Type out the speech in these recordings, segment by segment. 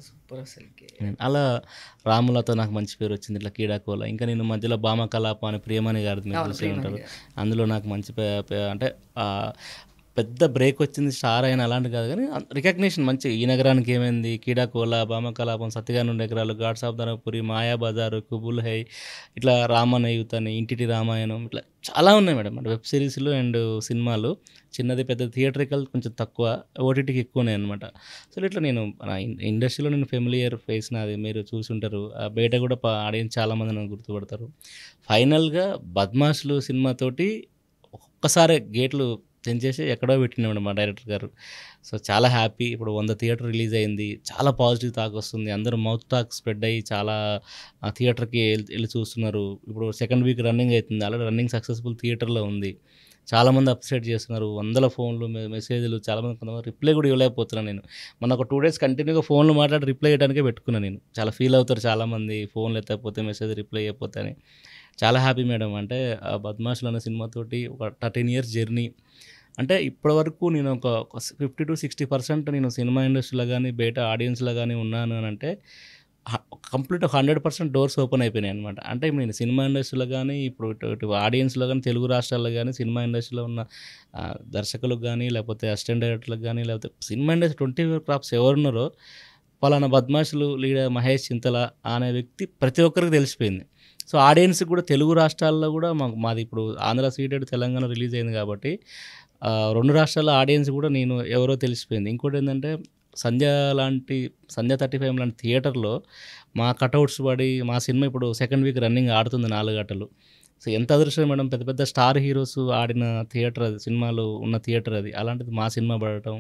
Super అసలుకి. అలా రాములతో నాకు మంచి పేరు వచ్చింది ఇట్లా కీడాకోల. ఇంకా నేను మధ్యలో భామ కలాపం అని ప్రియమణి గారిది మీరు అవును, చూసే ప్రియమణి ఉంటారు. గారు. అందులో నాకు మంచి అంటే పెద్ద బ్రేక్ వచ్చింది, స్టార్ అయిన అలాంటి కాదు కానీ రికగ్నిషన్ మంచి. ఈ నగరానికి ఏమైంది, కీడాకోల, భామ కలాపం, సత్యగాను ఎకరాలు, గాడ్స్ ఆఫ్ ధనపురి, మాయా బజారు, కుబుల్ హై, ఇట్లా రామన యూత్ అని, ఇంటిటి రామాయణం, ఇట్లా చాలా ఉన్నాయి మేడం. అంటే వెబ్ సిరీస్లు అండ్ సినిమాలు చిన్నది పెద్ద థియేటరికల్ కొంచెం తక్కువ, ఓటీటీకి ఎక్కువనే అనమాట. సో ఇట్లా నేను నా ఇండస్ట్రీలో నేను ఫెమిలియర్ ఫేస్ నాది, మీరు చూసుంటారు. బయట కూడా ఆడియన్స్ చాలామంది నన్ను గుర్తుపడతారు. ఫైనల్గా బద్మాష్లు సినిమాతోటి ఒక్కసారి గేట్లు తెంచేసి ఎక్కడో పెట్టినాడు మా డైరెక్టర్ గారు. సో చాలా హ్యాపీ. ఇప్పుడు 100 థియేటర్ రిలీజ్ అయింది, చాలా పాజిటివ్ టాక్ వస్తుంది. అందరూ మౌత్ టాక్ స్ప్రెడ్ అయ్యి చాలా థియేటర్కి వెళ్ళి చూస్తున్నారు. ఇప్పుడు సెకండ్ వీక్ రన్నింగ్ అవుతుంది, ఆల్రెడీ రన్నింగ్ సక్సెస్ఫుల్ థియేటర్లో ఉంది. చాలామంది అప్రిషియేట్ చేస్తున్నారు, వందల ఫోన్లు మెసేజ్లు, చాలామంది కొంతమంది రిప్లై కూడా ఇవ్వలేకపోతున్నాను నేను. మొన్న ఒక 2 days కంటిన్యూగా ఫోన్లు మాట్లాడి రిప్లై ఇవ్వడానికే పెట్టుకున్నాను నేను. చాలా ఫీల్ అవుతారు చాలామంది, ఫోన్లు ఎత్తకపోతే మెసేజ్ రిప్లై అయిపోతే అని. చాలా హ్యాపీ మేడం. అంటే బద్మాష్లు అనే సినిమాతోటి ఒక 13 years జర్నీ. అంటే ఇప్పటివరకు నేను ఒక 50 to 60% నేను సినిమా ఇండస్ట్రీలో కానీ బయట ఆడియన్స్లో కానీ ఉన్నాను అని అంటే కంప్లీట్ 100% డోర్స్ ఓపెన్ అయిపోయినాయి అనమాట. అంటే ఇప్పుడు నేను సినిమా ఇండస్ట్రీలో కానీ ఇప్పుడు ఇటు ఆడియన్స్లో కానీ తెలుగు రాష్ట్రాల్లో కానీ సినిమా ఇండస్ట్రీలో ఉన్న దర్శకులకు కానీ లేకపోతే అసిస్టెంట్ డైరెక్టర్లకు కానీ లేకపోతే సినిమా ఇండస్ట్రీ 24 క్రాఫ్ట్స్ ఎవరున్నారో పలానా బద్మాష్లు లీడర్ మహేష్ చింతల అనే వ్యక్తి ప్రతి ఒక్కరికి తెలిసిపోయింది. సో ఆడియన్స్కి కూడా తెలుగు రాష్ట్రాల్లో కూడా మాది ఇప్పుడు ఆంధ్ర సీటెడ్ తెలంగాణ రిలీజ్ అయింది కాబట్టి 2 రాష్ట్రాల ఆడియన్స్ కూడా నేను ఎవరో తెలిసిపోయింది. ఇంకోటి ఏంటంటే సంధ్య 35 లాంటి థియేటర్లో మా కటౌట్స్ పడి మా సినిమా ఇప్పుడు సెకండ్ వీక్ రన్నింగ్ ఆడుతుంది 4 గంటలు. సో ఎంత అదృష్టం మేడం, పెద్ద పెద్ద స్టార్ హీరోస్ ఆడిన థియేటర్ అది, సినిమాలు ఉన్న థియేటర్ అది. అలాంటిది మా సినిమా పడటం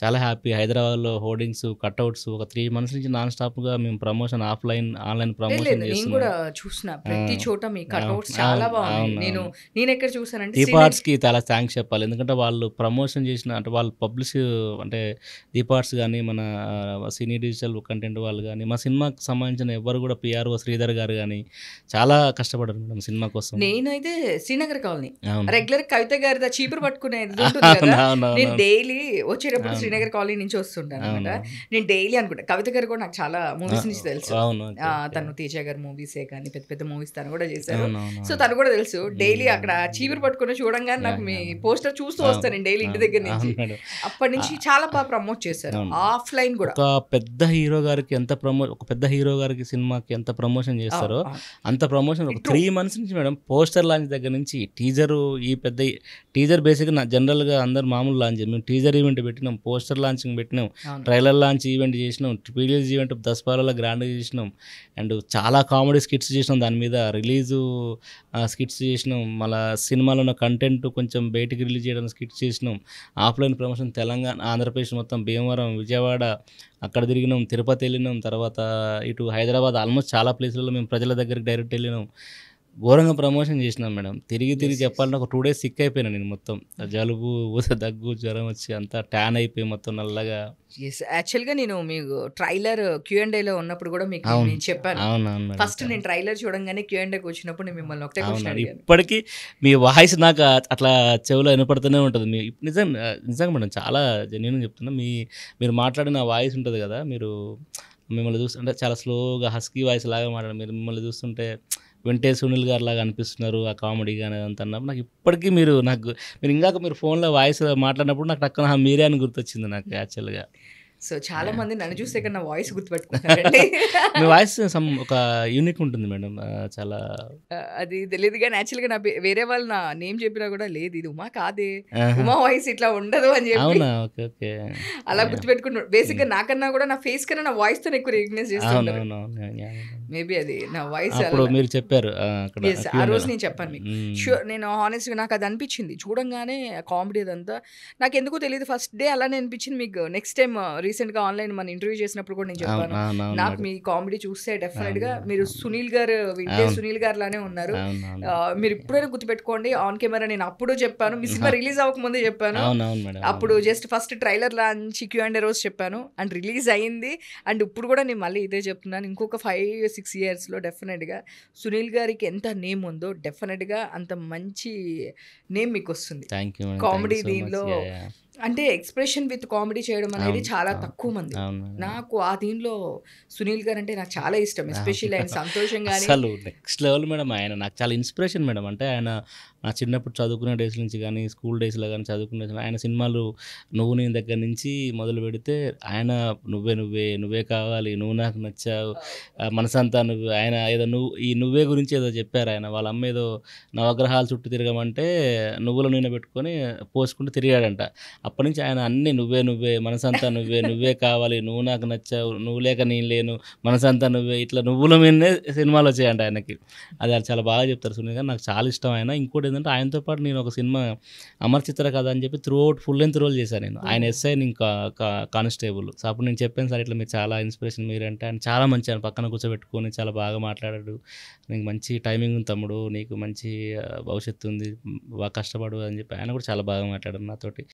చాలా హ్యాపీ. హైదరాబాద్లో హోర్డింగ్స్, కట్అవుట్స్ ఒక 3 months నుంచి నాన్ స్టాప్గా మేము ప్రమోషన్ ఆన్లైన్ ప్రమోషన్ నేను చేస్తున్నాం. కూడా చూసిన ప్రతి చోట మీ కట్అవుట్స్ చాలా బాగున్నాయి. నేను ఎక్కడ చూసానంటే దీపార్ట్స్కి చాలా థ్యాంక్స్ చెప్పాలి. ఎందుకంటే వాళ్ళు ప్రమోషన్ చేసిన అంటే వాళ్ళు అంటే దీపార్ట్స్ కానీ మన సినీ డిజిటల్ కంటెంట్ వాళ్ళు కానీ మా సినిమాకి సంబంధించిన ఎవరు కూడా పిఆర్ఓ శ్రీధర్ గారు కానీ చాలా కష్టపడ్డారు మేడం సినిమా కోసం. నేనైతే శ్రీనగర్ కాలనీ రెగ్యులర్ కవిత గారి చీపురు పట్టుకునేది ఉంటుంది కదా, నేను డైలీ వచ్చేటప్పుడు శ్రీనగర్ కాలనీ నుంచి వస్తుంటాను అనమాట. నేను డైలీ అనుకుంటా కవిత గారు కూడా నాకు చాలా మూవీస్ నుంచి తెలుసు. తను తేజ గారి మూవీసే కానీ పెద్ద పెద్ద మూవీస్ తను కూడా చేశారు. సో తను కూడా తెలుసు. డైలీ అక్కడ చీపురు పట్టుకుని చూడంగానే నాకు మీ పోస్టర్ చూస్తూ వస్తాను డైలీ ఇంటి దగ్గర నుంచి. అప్పటి నుంచి చాలా బాగా ప్రమోట్ చేశారు ఆఫ్లైన్ కూడా. ఒక పెద్ద హీరో గారికి ఒక పెద్ద హీరో గారికి సినిమాకి ఎంత ప్రమోషన్ చేస్తారో అంత ప్రమోషన్ ఒక 3 months నుంచి మేడం. పోస్టర్ లాంచ్ దగ్గర నుంచి టీజర్ బేసిక్గా జనరల్గా అందరు మామూలు లాంచ్ మేము టీజర్ ఈవెంట్ పెట్టినాం, పోస్టర్ లాంచింగ్ పెట్టినాం, ట్రైలర్ లాంచ్ ఈవెంట్ చేసినాం, రిలీజ్ ఈవెంట్ దసరాలో గ్రాండ్గా చేసినాం, అండ్ చాలా కామెడీ స్కిట్స్ చేసినాం, దాని మీద రిలీజు స్కిట్స్ చేసినాం, మళ్ళీ సినిమాలో ఉన్న కంటెంట్ కొంచెం బయటికి రిలీజ్ చేయడానికి స్కిట్స్ చేసినాం. ఆఫ్లైన్ ప్రమోషన్ తెలంగాణ, ఆంధ్రప్రదేశ్ మొత్తం, భీమవరం, విజయవాడ అక్కడ తిరిగినాం, తిరుపతి వెళ్ళినాం, తర్వాత ఇటు హైదరాబాద్, ఆల్మోస్ట్ చాలా ప్లేసులలో మేము ప్రజల దగ్గరికి డైరెక్ట్ వెళ్ళినాం. ఘోరంగా ప్రమోషన్ చేసినాం మేడం. తిరిగి చెప్పాలంటే ఒక 2 days సిక్ అయిపోయినా నేను. మొత్తం జలుబు, దగ్గు, జ్వరం వచ్చి అంతా ట్యాన్ అయిపోయి మొత్తం నల్లగా. యాక్చువల్గా నేను మీకు ట్రైలర్ Q&Aలో ఉన్నప్పుడు కూడా మీకు నేను చెప్పాను. ఫస్ట్ నేను ట్రైలర్ చూడంగానే Q&Aకి వచ్చినప్పుడు నేను మిమ్మల్ని ఒకటే క్వశ్చన్ అడిగాను. ఇప్పటికీ మీ వాయిస్ నాకు అట్లా చెవిలో వినపడుతూనే ఉంటుంది. మీ నిజంగా మేడం చాలా జెన్యూన్గా చెప్తున్నా. మీరు మాట్లాడిన వాయిస్ ఉంటుంది కదా, మిమ్మల్ని చూస్తుంటే చాలా స్లోగా హస్కీ వాయిస్ లాగా మాట్లాడారు. మిమ్మల్ని చూస్తుంటే వెంటే సునీల్ గారు లాగా అనిపిస్తున్నారు ఆ కామెడీ కానీ అదంతా అన్నప్పుడు నాకు ఇప్పటికీ మీరు ఇందాక మీరు ఫోన్లో వాయిస్ మాట్లాడినప్పుడు నాకు టక్కున మీరే అని గుర్తొచ్చింది నాకు యాక్చువల్గా. సో చాలా మంది నన్ను చూస్తే కన్నా వాయిస్ గుర్తుపెట్టుకుంటారండి. మీ వాయిస్ ఒక యూనిక్ ఉంటుంది మేడం, చాలా అది తెలియదు కానీ యాక్చువల్గా నా వేరే వాళ్ళు నా నేమ్ చెప్పినా కూడా లేదు ఇది ఉమా కాదే, ఉమా వాయిస్ ఇట్లా ఉండదు అని చెప్పి అలా గుర్తుపెట్టుకుంటున్నాడు. బేసిక్గా నాకన్నా కూడా నా ఫేస్ కన్నా నా వాయిస్ తో ఎక్కువ రికగ్నైజ్ చేస్తున్నాను. మేబీ అది నా వాయిస్. మీరు చెప్పారు ఆ రోజు నేను చెప్పాను మీకు. షూర్, నేను హానెస్ట్గా నాకు అది అనిపించింది చూడంగానే కామెడీ అదంతా. నాకు ఎందుకో తెలియదు ఫస్ట్ డే అలానే అనిపించింది. మీకు నెక్స్ట్ టైం రీసెంట్గా ఆన్లైన్ మన ఇంటర్వ్యూ చేసినప్పుడు కూడా నేను చెప్పాను, నాకు మీ కామెడీ చూస్తే డెఫినెట్గా మీరు సునీల్ గారు వింటే సునీల్ గారు లానే ఉన్నారు, మీరు ఇప్పుడైనా గుర్తుపెట్టుకోండి ఆన్ కెమెరా. నేను అప్పుడు చెప్పాను, మీ సినిమా రిలీజ్ అవ్వకముందే చెప్పాను. అప్పుడు just first trailer launch Q&A రోజు చెప్పాను, అండ్ రిలీజ్ అయ్యింది. అండ్ ఇప్పుడు కూడా నేను మళ్ళీ ఇదే చెప్తున్నాను, ఇంకొక 5-6 yearsలో డెఫినెట్గా సునీల్ గారికి ఎంత నేమ్ ఉందో డెఫినెట్గా అంత మంచి నేమ్ మీకు వస్తుంది. కామెడీ దీనిలో అంటే ఎక్స్‌ప్రెషన్ విత్ కామెడీ చేయడం అనేది అవును. చాలా అవును. తక్కువ మంది. అవును మేడం. నాకు ఆ దీనిలో సునీల్ గారంటే నాకు చాలా ఇష్టం. ఎస్పెషల్లీ ఆయన సంతోషం గాని అస్సలు నెక్స్ట్ లెవెల్ మేడం ఆయన. నాకు చాలా ఇన్స్పిరేషన్ మేడం. అంటే ఆయన నా చిన్నప్పుడు చదువుకునే డేస్ నుంచి గానీ, స్కూల్ డేస్‌లో గానీ, చదువుకునే డేస్‌లో ఆయన సినిమాలు 'నువ్వు నేను' దగ్గర నుంచి మొదలుపెడితే ఆయన 'నువ్వే నువ్వే', 'నువ్వే కావాలి', 'నువ్వు నాకు నచ్చావు', 'మనసంతా నువ్వే'. ఆయన ఏదో ఈ 'నువ్వే' గురించి ఏదో చెప్పారు ఆయన. వాళ్ళ అమ్మ ఏదో నవగ్రహాల చుట్టూ తిరగమంటే నువ్వుల నూనె పెట్టుకొని పోసుకుంటూ తిరిగాడంట. అప్పటినుంచి ఆయన అన్నీ 'నువ్వే నువ్వే', 'మనసంతా నువ్వే', 'నువ్వే కావాలి', 'నువ్వు నాకు నచ్చావు', 'నువ్వు లేక నేను లేను', 'మనసంతా నువ్వే' ఇట్లా నువ్వుల మీదనే సినిమాలు వచ్చాయంట ఆయనకి. అది ఆయన చాలా బాగా చెప్తారు సునీల్ గారు. నాకు చాలా ఇష్టం ఆయన. ఇంకోటేంటంటే ఆయనతో పాటు నేను ఒక సినిమా 'అమర్ చిత్ర కథ' అని చెప్పి throughout full length role చేశాను నేను. ఆయన ఓహ్! ఎస్ఐ, నేను కానిస్టేబుల్. సో, అప్పుడు నేను చెప్పాను సార్ ఇట్లా మీరు చాలా ఇన్స్పిరేషన్ మీరంటే. ఆయన చాలా మంచి ఆయన పక్కన కూర్చోబెట్టుకొని చాలా బాగా మాట్లాడాడు. నీకు మంచి టైమింగ్ ఉంది తమ్ముడు. నీకు మంచి భవిష్యత్తు ఉంది. బాగా కష్టపడు అని చెప్పి ఆయన కూడా చాలా బాగా మాట్లాడారు నాతోటి.